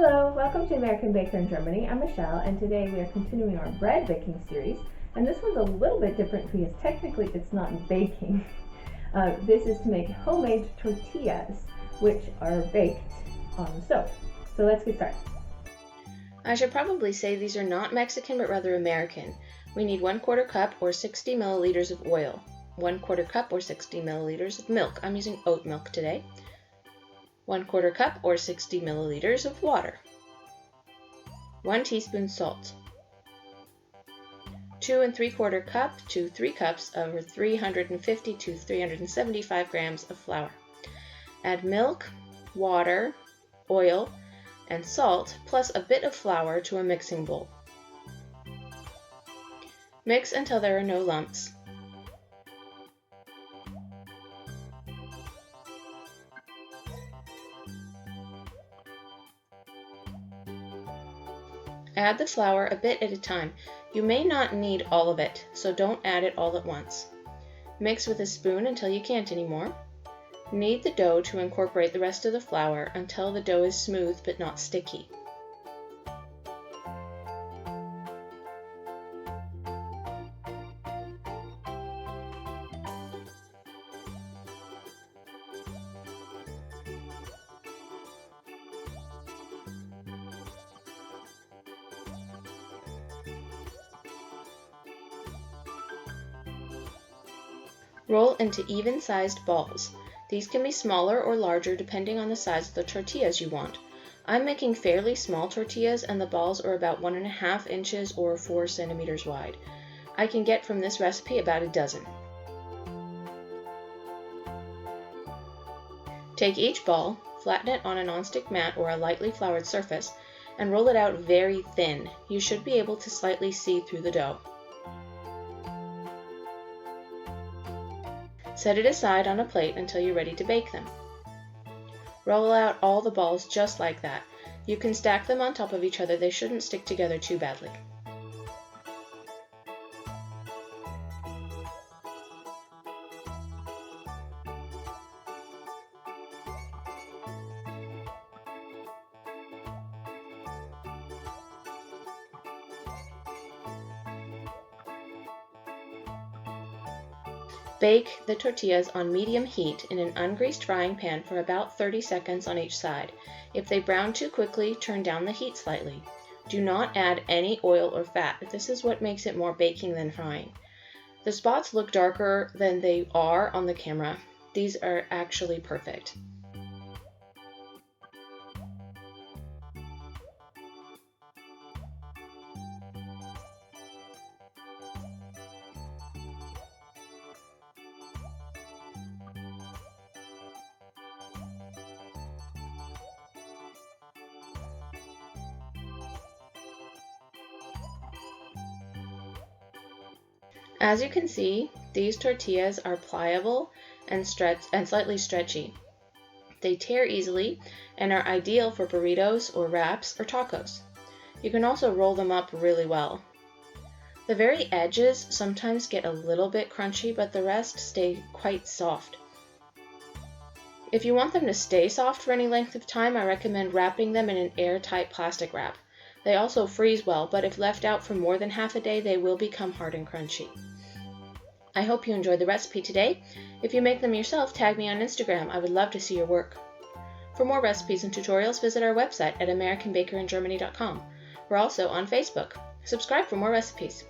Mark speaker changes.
Speaker 1: Hello, welcome to American Baker in Germany. I'm Michelle, and today we are continuing our bread baking series. And this one's a little bit different because technically it's not baking. This is to make homemade tortillas, which are baked on the stove. So let's get started.
Speaker 2: I should probably say these are not Mexican but rather American. We need 1/4 cup or 60 milliliters of oil, 1/4 cup or 60 milliliters of milk. I'm using oat milk today. 1/4 cup or 60 milliliters of water. 1 teaspoon salt. 2 3/4 cup to 3 cups of 350 to 375 grams of flour. Add milk, water, oil, and salt, plus a bit of flour to a mixing bowl. Mix until there are no lumps. Add the flour a bit at a time. You may not need all of it, so don't add it all at once. Mix with a spoon until you can't anymore. Knead the dough to incorporate the rest of the flour until the dough is smooth but not sticky. Roll into even-sized balls. These can be smaller or larger depending on the size of the tortillas you want. I'm making fairly small tortillas and the balls are about 1.5 inches or 4 centimeters wide. I can get from this recipe about a dozen. Take each ball, flatten it on a nonstick mat or a lightly floured surface, and roll it out very thin. You should be able to slightly see through the dough. Set it aside on a plate until you're ready to bake them. Roll out all the balls just like that. You can stack them on top of each other. They shouldn't stick together too badly. Bake the tortillas on medium heat in an ungreased frying pan for about 30 seconds on each side. If they brown too quickly, turn down the heat slightly. Do not add any oil or fat. This is what makes it more baking than frying. The spots look darker than they are on the camera. These are actually perfect. As you can see, these tortillas are pliable and slightly stretchy. They tear easily and are ideal for burritos or wraps or tacos. You can also roll them up really well. The very edges sometimes get a little bit crunchy, but the rest stay quite soft. If you want them to stay soft for any length of time, I recommend wrapping them in an airtight plastic wrap. They also freeze well, but if left out for more than half a day, they will become hard and crunchy. I hope you enjoyed the recipe today. If you make them yourself, tag me on Instagram. I would love to see your work. For more recipes and tutorials, visit our website at americanbakeringermany.com. We're also on Facebook. Subscribe for more recipes.